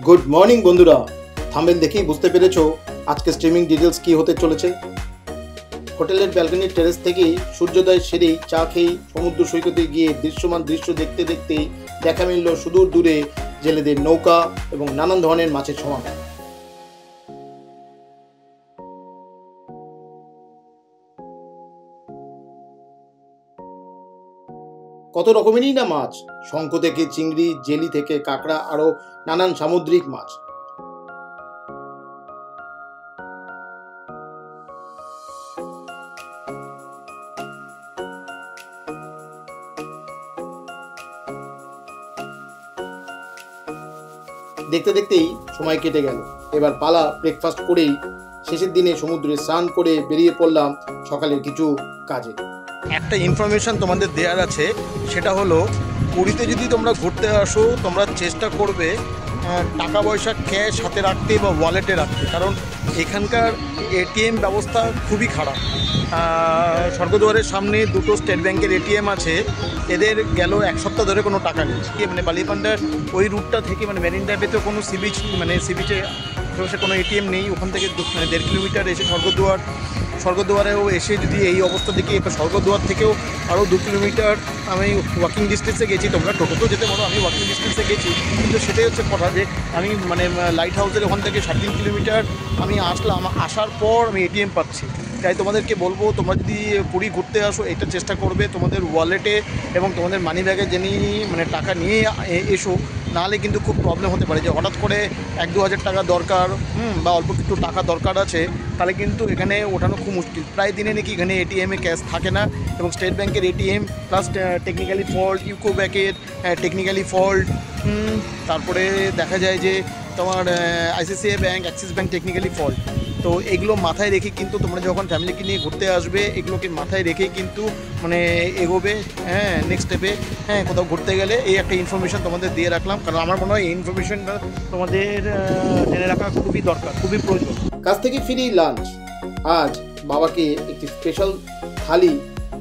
Good morning বন্ধুরা, thumbnail দেখেই বুঝতে পেরেছো আজকে স্ট্রিমিং ডিটেলস কি হতে চলেছে। হোটেলের ব্যালকনির টেরেস থেকেই সূর্যোদয় সেরেই চা খেয়েই সমুদ্র সৈকতে গিয়ে দৃশ্যমান দৃশ্য দেখতে দেখতেই দেখা মিলল সুদূর দূরে জেলেদের নৌকা এবং নানান ধরনের মাছের সমাগম। কত রকমেরই না মাছ, শঙ্খ থেকে চিংড়ি, জেলি থেকে কাঁকড়া, আরো নানান সামুদ্রিক মাছ। দেখতে দেখতেই সময় কেটে গেল। এবার পালা ব্রেকফাস্ট করেই শেষের দিনে সমুদ্রে স্নান করে বেরিয়ে পড়লাম সকালের কিছু কাজে। একটা ইনফরমেশন তোমাদের দেওয়ার আছে, সেটা হলো পুরীতে যদি তোমরা ঘুরতে আসো তোমরা চেষ্টা করবে টাকা পয়সা ক্যাশ হাতে রাখতে বা ওয়ালেটে রাখতে, কারণ এখানকার এটিএম ব্যবস্থা খুবই খারাপ। স্বর্গদ্বারের সামনে দুটো স্টেট ব্যাংকের এটিএম আছে, এদের গেল এক সপ্তাহ ধরে কোনো টাকা নেই। মানে বালিপান্ডার ওই রুটটা থেকে মানে মেরিন ড্রাইভেতেও কোনো সি বিচে কোনো এটিএম নেই। ওখান থেকে 1.5 কিলোমিটার এসে স্বর্গদ্বারেও এসে যদি এই অবস্থা দেখি, এবার স্বর্গদ্বার থেকেও আরও 2 কিলোমিটার আমি ওয়াকিং ডিস্টেন্সে গেছি। তোমরা টোটোতেও যেতে পারো, আমি ওয়াকিং ডিস্টেন্সে গেছি। কিন্তু সেটাই হচ্ছে কথা যে আমি মানে লাইট হাউসের ওখান থেকে 3.5 কিলোমিটার আমি আসলাম, আসার পর আমি এটিএম পাচ্ছি। তাই তোমাদেরকে বলবো, তোমরা যদি পুরী ঘুরতে আসো এটা চেষ্টা করবে তোমাদের ওয়ালেটে এবং তোমাদের মানি ব্যাগে জেনে মানে টাকা নিয়ে এসো, নাহলে কিন্তু খুব প্রবলেম হতে পারে। যে হঠাৎ করে 1-2 হাজার টাকা দরকার বা অল্প কিছু টাকা দরকার আছে, তাহলে কিন্তু এখানে ওঠানো খুব মুশকিল। প্রায় দিনে নাকি এখানে এটিএমে ক্যাশ থাকে না, এবং স্টেট ব্যাংকের ATM plus technically fault, UCO ব্যাংকের টেকনিক্যালি ফল্ট, তারপরে দেখা যায় যে তোমার ICICI bank, Axis bank technically fault. তো এগুলো মাথায় রেখে কিন্তু তোমরা যখন ফ্যামিলিকে নিয়ে ঘুরতে আসবে, এগুলোকে মাথায় রেখেই কিন্তু মানে এগোবে। নেক্সট স্টেপে কোথাও ঘুরতে গেলে এই একটা ইনফরমেশান তোমাদের দিয়ে রাখলাম, কারণ আমার মনে হয় এই ইনফরমেশানটা তোমাদের জেনে রাখা খুবই দরকার, খুবই প্রয়োজন। কাছ থেকে ফিরি লাঞ্চ। আজ বাবাকে একটি স্পেশাল থালি,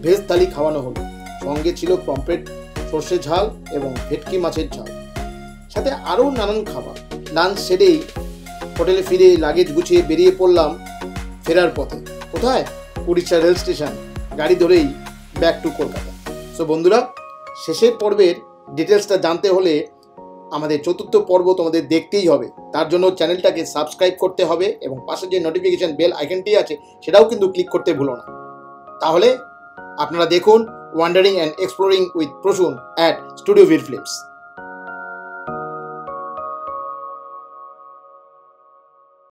ভেজ থালি খাওয়ানো হলো। সঙ্গে ছিল পমফ্রেট, সর্ষে ঝাল এবং ভেটকি মাছের ঝাল, সাথে আরও নানান খাবার। লাঞ্চ সেরেই হোটেলে ফিরে লাগেজ গুছিয়ে বেরিয়ে পড়লাম ফেরার পথে। কোথায়? Orissa rail station. গাড়ি ধরেই ব্যাক টু কলকাতা। সো বন্ধুরা, শেষের পর্বের ডিটেলসটা জানতে হলে আমাদের 4র্থ পর্ব তোমাদের দেখতেই হবে। তার জন্য চ্যানেলটাকে সাবস্ক্রাইব করতে হবে এবং পাশে যে নোটিফিকেশন বেল আইকনটি আছে সেটাও কিন্তু ক্লিক করতে ভুলো না। তাহলে আপনারা দেখুন wandering and exploring with Prasun at studio ভির ফিল্মস।